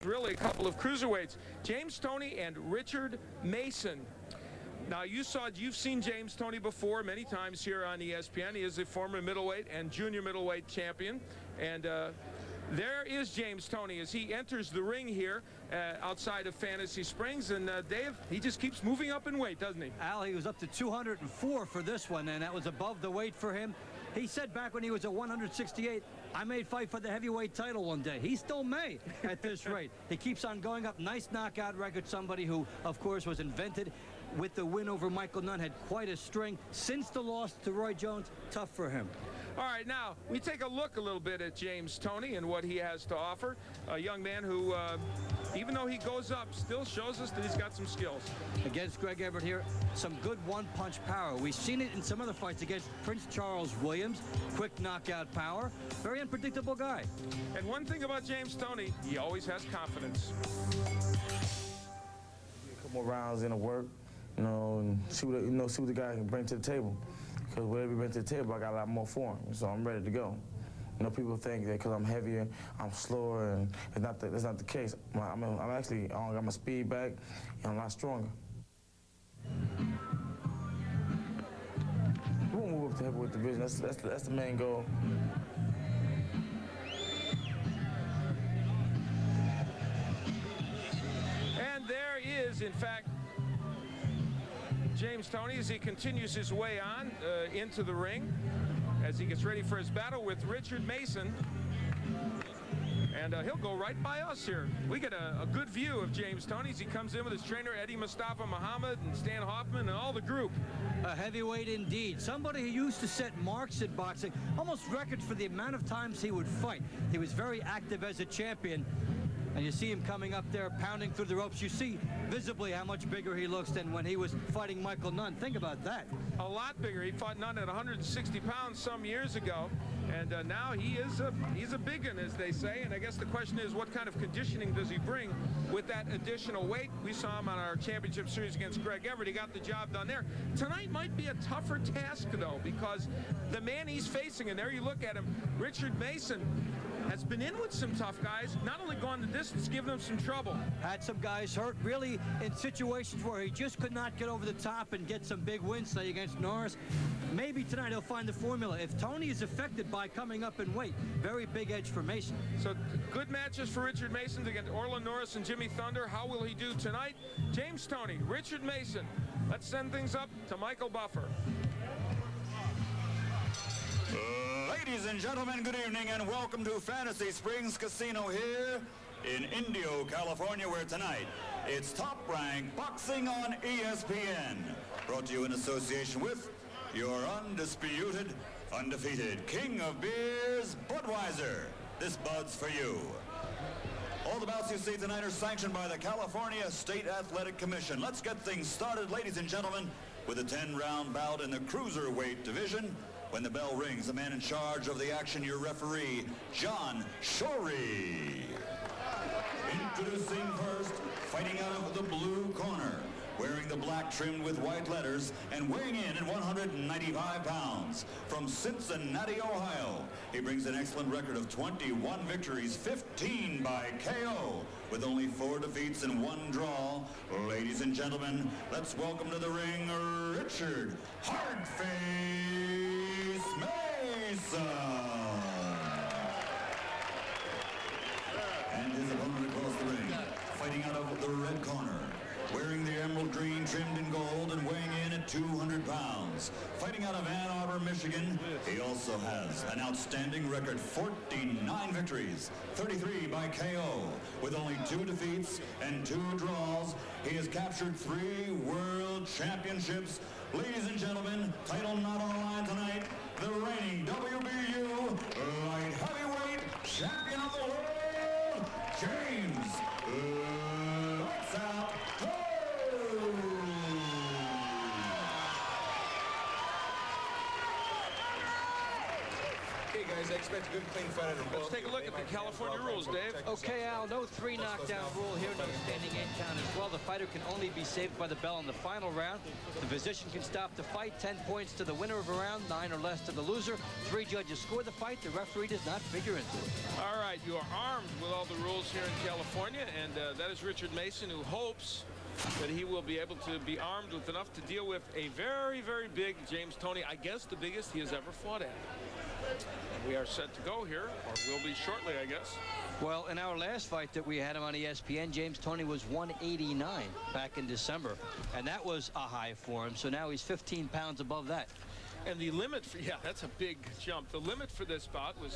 really a couple of cruiserweights, James Toney and Richard Mason. Now, you've seen James Toney before many times here on ESPN. He is a former middleweight and junior middleweight champion. And there is James Toney as he enters the ring here outside of Fantasy Springs. And Dave, he just keeps moving up in weight, doesn't he? Al, he was up to 204 for this one, and that was above the weight for him. He said back when he was at 168, I may fight for the heavyweight title one day. He still may at this rate. He keeps on going up. Nice knockout record. Somebody who, of course, was invented with the win over Michael Nunn, had quite a string. Since the loss to Roy Jones, tough for him. All right, now, we take a look a little bit at James Toney and what he has to offer. A young man who, even though he goes up, still shows us that he's got some skills. Against Greg Everett here, some good one-punch power. We've seen it in some other fights against Prince Charles Williams. Quick knockout power. Very unpredictable guy. And one thing about James Toney, he always has confidence. A couple more rounds in the work, and see what the guy can bring to the table. Because whatever he brings to the table, I got a lot more for him, so I'm ready to go. People think that because I'm heavier, I'm slower, and that's not the case. I'm actually, I got my speed back, and I'm a lot stronger. We won't move up to heavyweight division. That's the main goal. And there is, in fact, James Toney as he continues his way on into the ring as he gets ready for his battle with Richard Mason. And he'll go right by us here. We get a good view of James Toney as he comes in with his trainer, Eddie Mustafa Muhammad and Stan Hoffman and all the group. A heavyweight indeed. Somebody who used to set marks in boxing, almost records for the amount of times he would fight. He was very active as a champion. And you see him coming up there, pounding through the ropes. You see visibly how much bigger he looks than when he was fighting Michael Nunn. Think about that. A lot bigger. He fought Nunn at 160 pounds some years ago. And now he's a big one, as they say. And I guess the question is, what kind of conditioning does he bring with that additional weight? We saw him on our championship series against Greg Everett. He got the job done there. Tonight might be a tougher task, though, because the man he's facing, and there you look at him, Richard Mason, has been in with some tough guys, not only gone the distance, giving them some trouble. Had some guys hurt, really in situations where he just could not get over the top and get some big wins, say against Norris. Maybe tonight he'll find the formula. If Toney is affected by coming up in weight, very big edge for Mason. So good matches for Richard Mason against Orlin Norris and Jimmy Thunder. How will he do tonight? James Toney, Richard Mason. Let's send things up to Michael Buffer. Ladies and gentlemen, good evening and welcome to Fantasy Springs Casino here in Indio, California, where tonight it's Top Rank Boxing on ESPN. Brought to you in association with your undisputed, undefeated King of Beers, Budweiser. This Bud's for you. All the bouts you see tonight are sanctioned by the California State Athletic Commission. Let's get things started, ladies and gentlemen, with a 10-round bout in the cruiserweight division. When the bell rings, the man in charge of the action, your referee, John Shorey. Introducing first, fighting out of the blue corner, wearing the black trimmed with white letters and weighing in at 195 pounds. From Cincinnati, Ohio, he brings an excellent record of 21 victories, 15 by KO, with only 4 defeats and 1 draw. Ladies and gentlemen, let's welcome to the ring, Richard Hardface Mason. And his opponent across the ring, fighting out of the red corner, wearing the emerald green trimmed in gold and weighing in at 200 pounds. Fighting out of Ann Arbor, Michigan, he also has an outstanding record, 49 victories, 33 by KO. With only 2 defeats and 2 draws, he has captured 3 world championships. Ladies and gentlemen, title not on the line tonight, the reigning WBU light heavyweight champion of the world, James Lights Out Okay, guys, expect a good, clean fight out of both. Let's take a look at the California rules, Dave. Okay, Al, no 3 knockdown rule here, no standing 8 count as well. The fighter can only be saved by the bell in the final round. The physician can stop the fight. 10 points to the winner of a round, 9 or less to the loser. 3 judges score the fight. The referee does not figure into it. All right, you are armed with all the rules here in California, and that is Richard Mason, who hopes that he will be able to be armed with enough to deal with a very, very big James Toney, I guess the biggest he has ever fought at. And we are set to go here, or will be shortly, I guess. Well, in our last fight that we had him on ESPN, James Toney was 189 back in December, and that was a high for him. So now he's 15 pounds above that. And the limit for, yeah, that's a big jump. The limit for this bout was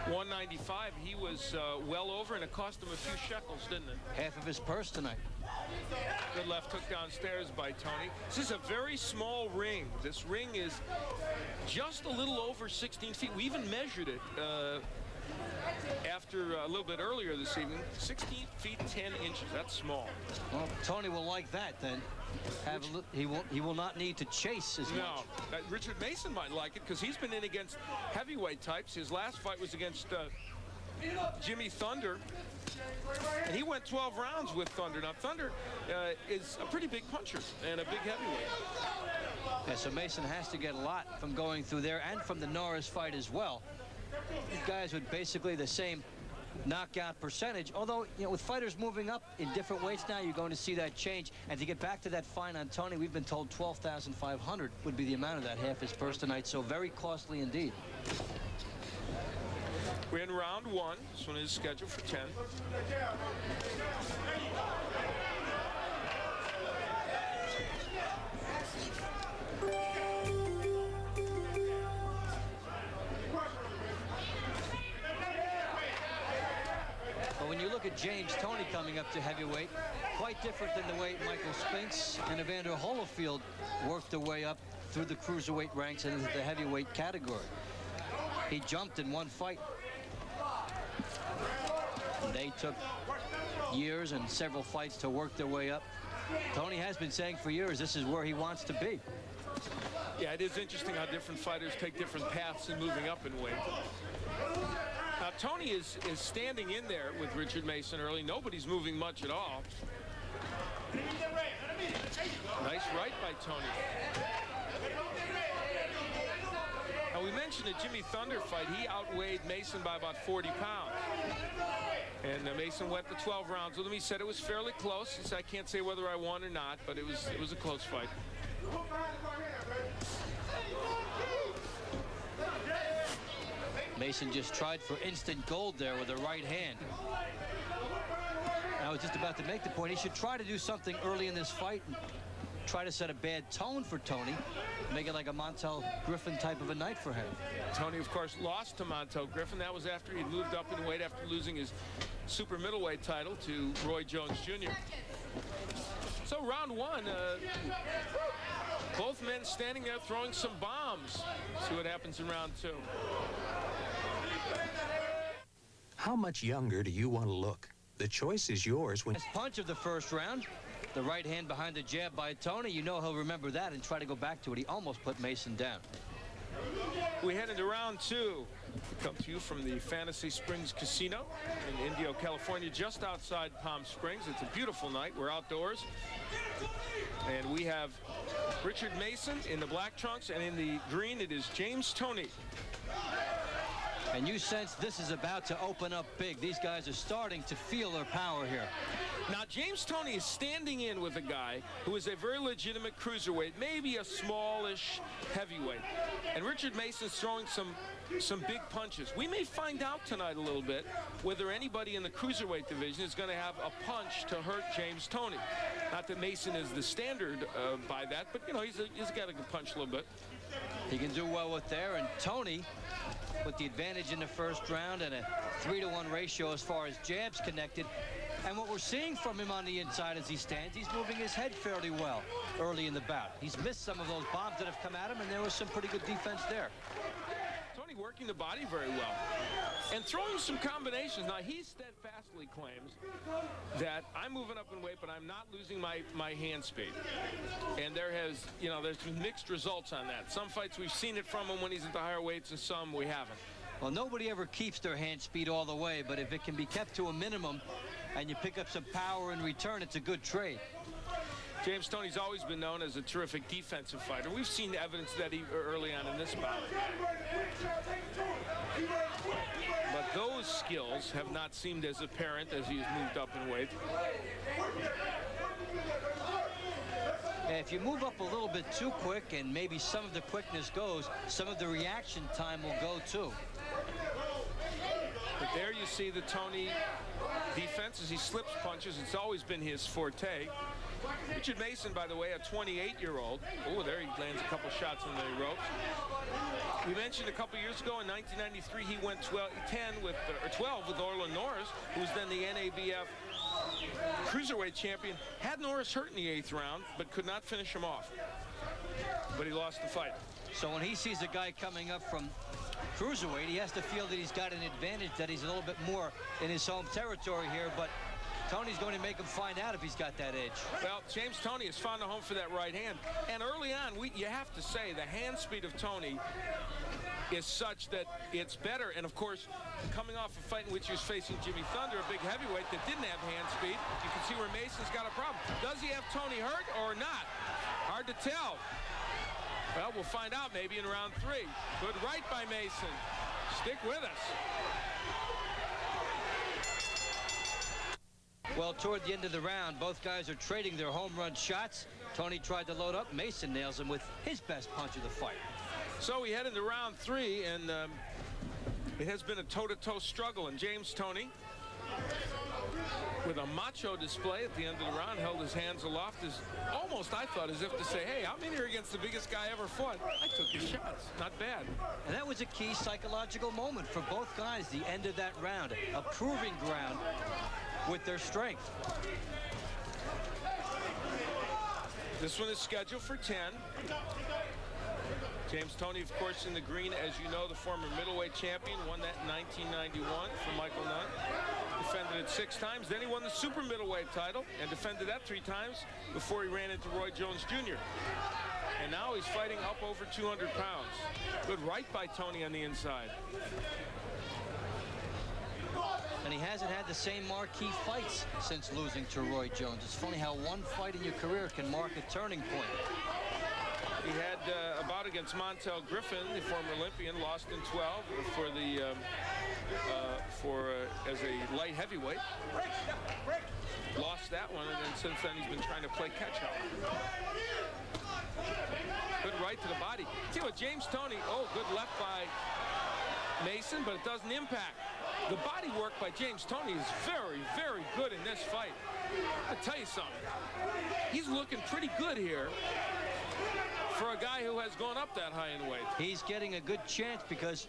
195. He was well over, and it cost him a few shekels, didn't it? Half of his purse tonight. Good left hook downstairs by Toney. This is a very small ring. This ring is just a little over 16 feet. We even measured it after a little bit earlier this evening. 16 feet 10 inches. That's small. Well, Toney will like that then. He will not need to chase as much. No, Richard Mason might like it because he's been in against heavyweight types. His last fight was against Jimmy Thunder, and he went 12 rounds with Thunder. Now Thunder is a pretty big puncher and a big heavyweight. Yeah, so Mason has to get a lot from going through there and from the Norris fight as well. These guys with basically the same knockout percentage, although, you know, with fighters moving up in different weights now, you're going to see that change. And to get back to that fine on Toney, we've been told $12,500 would be the amount of that, half his purse tonight, so very costly indeed. We're in round 1. This one is scheduled for 10. When you look at James Toney coming up to heavyweight, quite different than the way Michael Spinks and Evander Holyfield worked their way up through the cruiserweight ranks and into the heavyweight category. He jumped in one fight. They took years and several fights to work their way up. Toney has been saying for years this is where he wants to be. Yeah, it is interesting how different fighters take different paths in moving up in weight. Now, Toney is standing in there with Richard Mason early. Nobody's moving much at all. Nice right by Toney. Now, we mentioned the Jimmy Thunder fight. He outweighed Mason by about 40 pounds. And Mason went the 12 rounds with him. He said it was fairly close. He said, I can't say whether I won or not, but it was a close fight. Mason just tried for instant gold there with a right hand. I was just about to make the point. He should try to do something early in this fight and try to set a bad tone for Toney. Make it like a Montel Griffin type of a night for him. Toney, of course, lost to Montel Griffin. That was after he'd moved up in weight after losing his super middleweight title to Roy Jones Jr. So round 1, both men standing there throwing some bombs. See what happens in round 2. How much younger do you want to look? The choice is yours when... Punch of the first round. The right hand behind the jab by Toney. You know he'll remember that and try to go back to it. He almost put Mason down. We head into round 2. We come to you from the Fantasy Springs Casino in Indio, California, just outside Palm Springs. It's a beautiful night. We're outdoors. And we have Richard Mason in the black trunks, and in the green it is James Toney. And you sense this is about to open up big. These guys are starting to feel their power here. Now, James Toney is standing in with a guy who is a very legitimate cruiserweight, maybe a smallish heavyweight. And Richard Mason's throwing some big punches. We may find out tonight a little bit whether anybody in the cruiserweight division is going to have a punch to hurt James Toney. Not that Mason is the standard by that, but, you know, he's a guy that can punch a little bit. He can do well with there, and Toney with the advantage in the first round and a 3-to-1 ratio as far as jabs connected. And what we're seeing from him on the inside as he stands, he's moving his head fairly well early in the bout. He's missed some of those bombs that have come at him, and there was some pretty good defense there. Toney working the body very well and throwing some combinations. Now, he steadfastly claims that I'm moving up in weight, but I'm not losing my hand speed. And there's been mixed results on that. Some fights we've seen it from him when he's at the higher weights, and some we haven't. Well, nobody ever keeps their hand speed all the way, but if it can be kept to a minimum and you pick up some power in return, it's a good trade. James Toney's always been known as a terrific defensive fighter. We've seen evidence that early on in this bout. But those skills have not seemed as apparent as he's moved up in weight. If you move up a little bit too quick and maybe some of the quickness goes, some of the reaction time will go too. But there you see the Toney defense as he slips punches. It's always been his forte. Richard Mason, by the way, a 28-year-old. Oh, there he lands a couple shots in the ropes. We mentioned a couple years ago in 1993 he went 12 with Orland Norris, who was then the NABF Cruiserweight champion. Had Norris hurt in the 8th round, but could not finish him off. But he lost the fight. So when he sees a guy coming up from Cruiserweight, he has to feel that he's got an advantage, that he's a little bit more in his home territory here, but Toney's going to make him find out if he's got that edge. Well, James Toney has found a home for that right hand. And early on, you have to say the hand speed of Toney is such that it's better. And, of course, coming off a fight in which he was facing Jimmy Thunder, a big heavyweight that didn't have hand speed, you can see where Mason's got a problem. Does he have Toney hurt or not? Hard to tell. Well, we'll find out maybe in round 3. Good right by Mason. Stick with us. Well, toward the end of the round, both guys are trading their home run shots. Toney tried to load up. Mason nails him with his best punch of the fight. So we head into round 3, and it has been a toe-to-toe struggle. And James Toney, with a macho display at the end of the round, held his hands aloft, as almost, I thought, as if to say, hey, I'm in here against the biggest guy ever fought. I took his shots. Not bad. And that was a key psychological moment for both guys, the end of that round, a proving ground with their strength. This one is scheduled for 10. James Toney, of course, in the green, as you know, the former middleweight champion, won that in 1991 from Michael Nunn. Defended it 6 times. Then he won the super middleweight title and defended that 3 times before he ran into Roy Jones Jr. And now he's fighting up over 200 pounds. Good right by Toney on the inside. And he hasn't had the same marquee fights since losing to Roy Jones. It's funny how one fight in your career can mark a turning point. He had a bout against Montel Griffin, the former Olympian, lost in 12 for the as a light heavyweight. Lost that one, and then since then he's been trying to play catch-up. Good right to the body. See what James Toney, good left by Mason, but it doesn't impact. The body work by James Toney is very, very good in this fight. I'll tell you something. He's looking pretty good here for a guy who has gone up that high in weight. He's getting a good chance because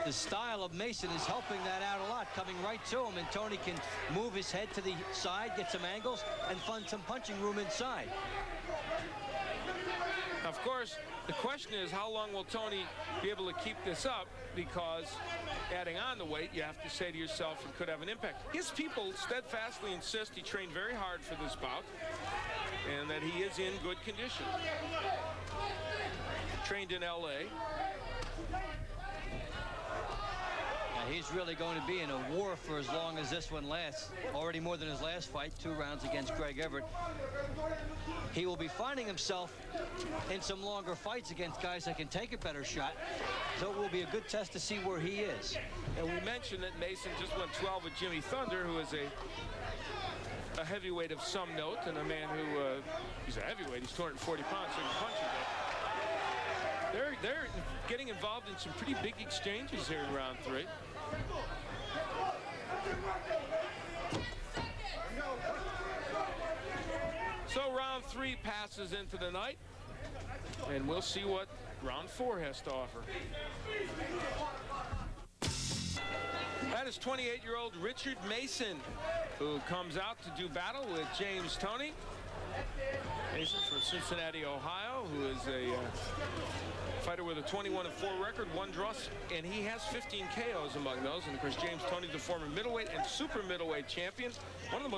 the style of Mason is helping that out a lot, coming right to him, and Toney can move his head to the side, get some angles, and find some punching room inside. Of course, the question is, how long will Toney be able to keep this up? Because adding on the weight, you have to say to yourself, it could have an impact. His people steadfastly insist he trained very hard for this bout and that he is in good condition. Trained in L.A. Now he's really going to be in a war for as long as this one lasts. Already more than his last fight, 2 rounds against Greg Everett. He will be finding himself in some longer fights against guys that can take a better shot. So it will be a good test to see where he is. And we mentioned that Mason just went 12 with Jimmy Thunder, who is a heavyweight of some note, and a man who, he's a heavyweight, he's 240 pounds, so he can punch it. They're getting involved in some pretty big exchanges here in round 3. So round 3 passes into the night, and we'll see what round 4 has to offer. That is 28-year-old Richard Mason, who comes out to do battle with James Toney. Mason from Cincinnati, Ohio, who is a fighter with a 21-4 record, 1 draw, and he has 15 KOs among those. And of course, James Toney, the former middleweight and super middleweight champion, one of the most